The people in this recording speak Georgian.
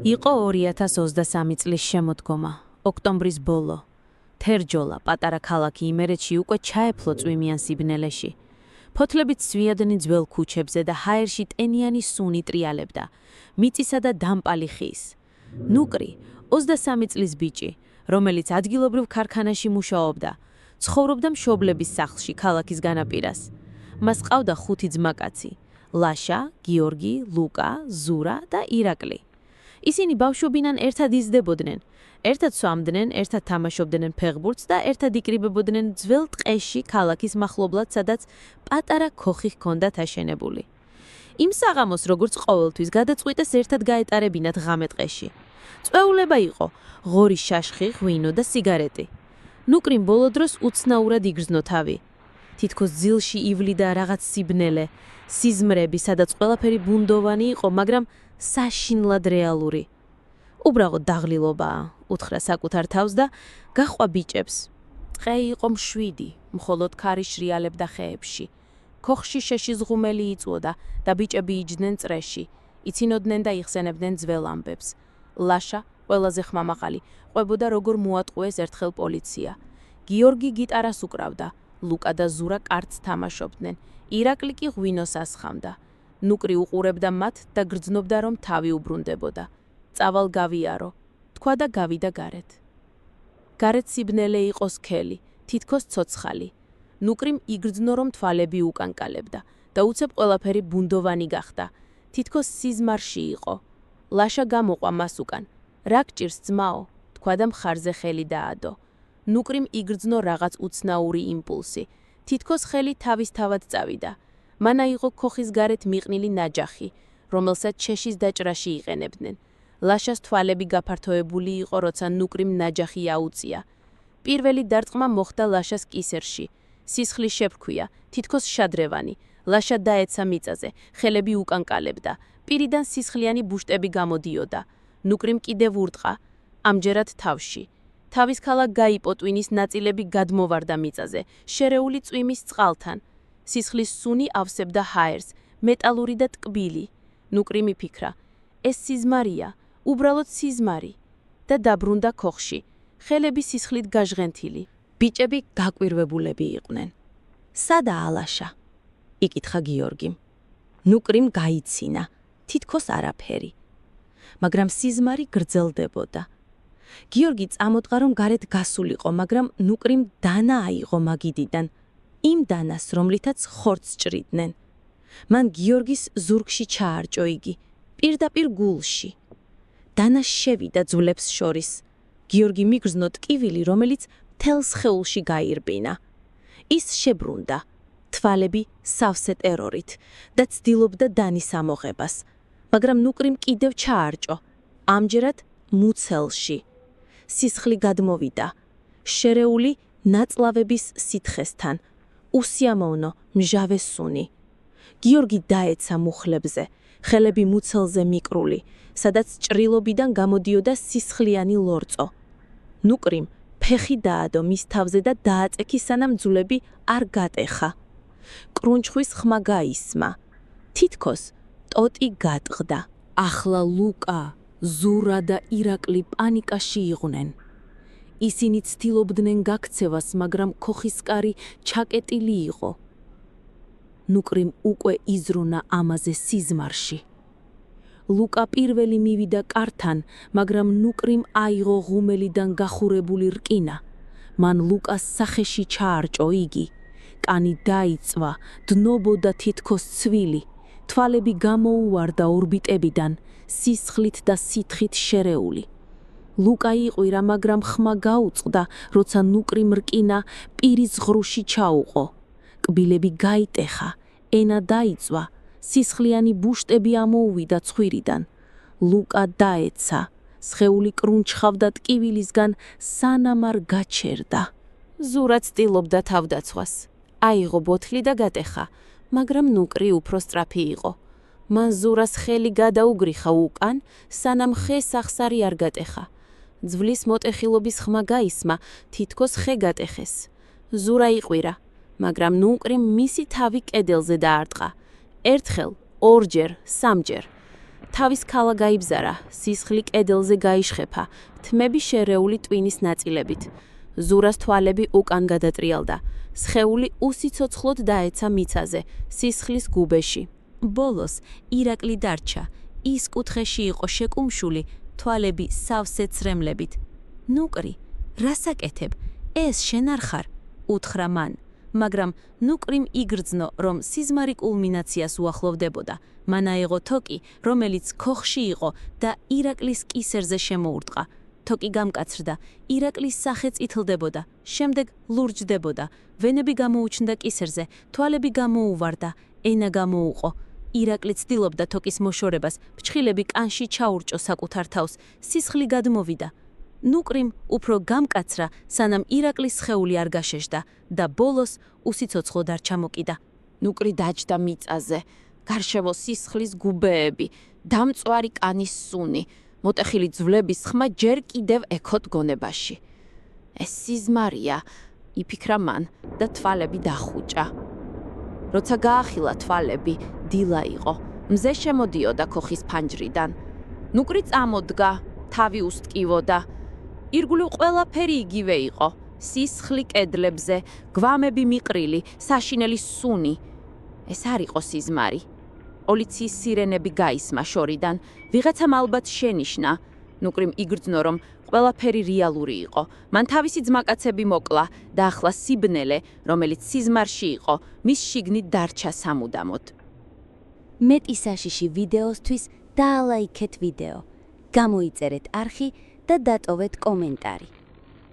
იყო 2023 წლის შემოდგომა, ოქტომბრის ბოლო. თერჯოლა, პატარა ქალაქი იმერეთში უკვე ჩაეფლო წვიმიან სიბნელეში. ფოთლებით სვიადნი ძველ ქუჩებზე და ჰაერში ტენიანი სუნი ტრიალებდა, მიწისა და დამპალი ხის. ნუკრი, 23 წლის ბიჭი, რომელიც ადგილობრივ ქარხანაში მუშაობდა, ცხოვრობდა მშობლების სახლში ქალაქის განაპირას. მას ყავდა 5 ძმაკაცი: ლაშა, გიორგი, ლუკა, ზურა და ირაკლი. ისინი ბავშვობიდან ერთად იზრდებოდნენ, ერთად სვამდნენ, ერთად თამაშობდნენ ფეხბურთს და ერთად იკრიბებოდნენ ძველ ტყეში ქალაქის მახლობლად, სადაც პატარა ქოხი ჰქონდათ აშენებული. იმ საღამოს, როგორც ყოველთვის, გადაწყვიტეს ერთად გაეტარებინათ ღამე ტყეში. წვეულება იყო: ღორი შაშხი, ღვინო და სიგარეტი. ნუკრიმ ბოლო დროს უცნაურად იგრძნო თავი. თითქოს ძილში ივლიდა რაღაც სიბნელე, სიზმრები, სადაც ყველაფერი ბუნდოვანი იყო, მაგრამ საშინლად რეალური. უბრალოდ დაღლილობაა, უთხრა საკუთარ თავს და გაჰყვა ბიჭებს. ტყე იყო მშვიდი, მხოლოდ ქარი შრიალებდა ხეებში. ქოხში შეშის ღუმელი იწვოდა და ბიჭები იჯდნენ წრეში, იცინოდნენ და იხსენებდნენ ძველ ამბებს. ლაშა, ყველაზე ხმამაღალი, ყვებოდა როგორ მოატყუეს ერთხელ პოლიცია. გიორგი გიტარას უკრავდა, ლუკა და ზურა კარტს თამაშობდნენ, ირაკლი კი ღვინოს ასხამდა. ნუკრი უყურებდა მათ და გრძნობდა, რომ თავი უბრუნდებოდა. წავალ გავიარო, თქვა და გავიდა გარეთ. გარეთ სიბნელე იყო სქელი, თითქოს ცოცხალი. ნუკრიმ იგრძნო, რომ თვალები უკანკალებდა და უცებ ყველაფერი ბუნდოვანი გახდა. თითქოს სიზმარში იყო. ლაშა გამოყვა მას უკან. რა გჭირს ძმაო, თქვა და მხარზე ხელი დაადო. ნუკრიმ იგრძნო რაღაც უცნაური იმპულსი. თითქოს ხელი თავისთავად წავიდა. მან აიღო ქოხის გარეთ მიყნილი ნაჯახი, რომელსაც შეშის დაჭრაში იყენებდნენ. ლაშას თვალები გაფართოებული იყო, როცა ნუკრიმ ნაჯახი აუწია. პირველი დარტყმა მოხდა ლაშას კისერში. სისხლი შეფრქვია, თითქოს შადრევანი. ლაშა დაეცა მიწაზე, ხელები უკანკალებდა. პირიდან სისხლიანი ბუშტები გამოდიოდა. ნუკრიმ კიდევ ურტყა, ამჯერად თავში. თავის ქალა გაიპოტვინის ნაწილები გადმოვარდა მიწაზე, შერეული წვიმის წყალთან. სისხლის სუნი ავსებდა ჰაერს, მეტალური და ტკბილი. ნუკრიმ იფიქრა, ეს სიზმარია, უბრალოდ სიზმარი. და დაბრუნდა ქოხში, ხელები სისხლით გაჟღენთილი. ბიჭები გაკვირვებულები იყვნენ. სადაა ლაშა? იკითხა გიორგიმ. ნუკრიმ გაიცინა, თითქოს არაფერი. მაგრამ სიზმარი გრძელდებოდა. გიორგი წამოტყა, რომ გარეთ გასულიყო, მაგრამ ნუკრიმ დანა აიღო მაგიდიდან. იმ დანას, რომლითაც ხორცს ჭრიდნენ. მან გიორგის ზურგში ჩაარჭო იგი, პირდაპირ გულში. დანა შევიდა ძვლებს შორის. გიორგი მიგრძნო ტკივილი, რომელიც მთელ სხეულში გაირბინა. ის შებრუნდა, თვალები სავსე ტერორით და ცდილობდა დანის ამოღებას. მაგრამ ნუკრიმ კიდევ ჩაარჭო, ამჯერად მუცელში. სისხლი გადმოვიდა, შერეული ნაწლავების სითხესთან. უსიამოვნო მჟავე სუნი. გიორგი დაეცა მუხლებზე, ხელები მუცელზე მიკრული, სადაც ჭრილობიდან გამოდიოდა სისხლიანი ლორწო. ნუკრიმ ფეხი დაადო მის თავზე და დააწექი, სანამ ძვლები არ გატეხა. კრუნჩხვის ხმა გაისმა. თითქოს ტოტი გატყდა. ახლა ლუკა, ზურა და ირაკლი პანიკაში იყვნენ. ისინი ცდილობდნენ გაქცევას, მაგრამ ქოხისკარი ჩაკეტილი იყო. ნუკრიმ უკვე იზრუნა ამაზე სიზმარში. ლუკა პირველი მივიდა კართან, მაგრამ ნუკრიმ აიღო ღუმელიდან გახურებული რკინა. მან ლუკას სახეში ჩაარჭო იგი. კანი დაიწვა, დნობოდა თითქოს ცვილი. თვალები გამოუვარდა ორბიტებიდან, სისხლით და სითხით შერეული. ლუკა იყვირა, მაგრამ ხმა გაუწყდა, როცა ნუკრიმ რკინა პირის ღრუში ჩაუყო. კბილები გაიტეხა, ენა დაიწვა, სისხლიანი ბუშტები ამოუვიდა ცხვირიდან. ლუკა დაეცა, სხეული კრუნჩხავდა ტკივილისგან, სანამ არ გაჩერდა. ზურა ცდილობდა თავდაცვას. აიღო ბოთლი და გატეხა, მაგრამ ნუკრი უფრო სწრაფი იყო. მან ზურას ხელი გადაუგრიხა უკან, სანამ ხე სახსარი არ გატეხა. ძვლის მოტეხილობის ხმა გაისმა, თითქოს ხე გატეხეს. ზურა იყვირა, მაგრამ ნუკრიმ მისი თავი კედელზე დაარტყა. ერთხელ, ორჯერ, სამჯერ. თავის ქალა გაიბზარა, სისხლი კედელზე გაიშხეფა, თმები შერეული ტვინის ნაწილებით. ზურას თვალები უკან გადატრიალდა. სხეული უსიცოცხლოდ დაეცა მიცაზე, სისხლის გუბეში. ბოლოს ირაკლი დარჩა. ის კუთხეში იყო შეკუმშული, თვალები სავსე ცრემლებით. ნუკრი, რასაკეთებ? ეს შენ არ ხარ, უთხრა მან. მაგრამ ნუკრიმ იგრძნო, რომ სიზმარი კულმინაციას უახლოვდებოდა. მან აიღო თოკი, რომელიც ქოხში იყო და ირაკლის კისერზე შემოურტყა. თოკი გამკაცრდა, ირაკლის სახე წითლდებოდა, შემდეგ ლურჯდებოდა, ვენები გამოუჩნდა კისერზე, თვალები გამოუვარდა, ენა გამოუყო. ირაკლი ცდილობდა თოკის მოშორებას, ფრჩხილები კანში ჩაურჭო საკუთარ თავს, სისხლი გადმოვიდა. ნუკრიმ უფრო გამკაცრა, სანამ ირაკლის სხეული არ გაშეშდა და ბოლოს უსიცოცხლოდ არ ჩამოკიდა. ნუკრი დაჯდა მიწაზე, გარშემო სისხლის გუბეები, დამწვარი კანის სუნი, მოტეხილი ძვლების ხმა ჯერ კიდევ ეკოთ გონებაში. ეს სიზმარია, იფიქრა მან და თვალები დახუჭა. როცა გაახილა თვალები, დილა იყო, მზე შემოდიოდა ქოხის ფანჯრიდან. ნუკრი წამოდგა, თავი უსტკივოდა. ირგვლივ ყველაფერი იგივე იყო, სისხლი კედლებზე, გვამები მიყრილი, საშინელი სუნი. ეს არ იყო სიზმარი. პოლიციის სირენები გაისმა შორიდან, ვიღაცამ ალბათ შენიშნა. ნუკრიმ იგრძნო, რომ ყველაფერი რეალური იყო. მან თავისი ძმაკაცები მოკლა და ახლა სიბნელე, რომელიც სიზმარში იყო, მის შიგნით დარჩა სამუდამოდ. მეტი საშიში ვიდეოსთვის დაალაიქეთ ვიდეო, გამოიწერეთ არხი და დატოვეთ კომენტარი.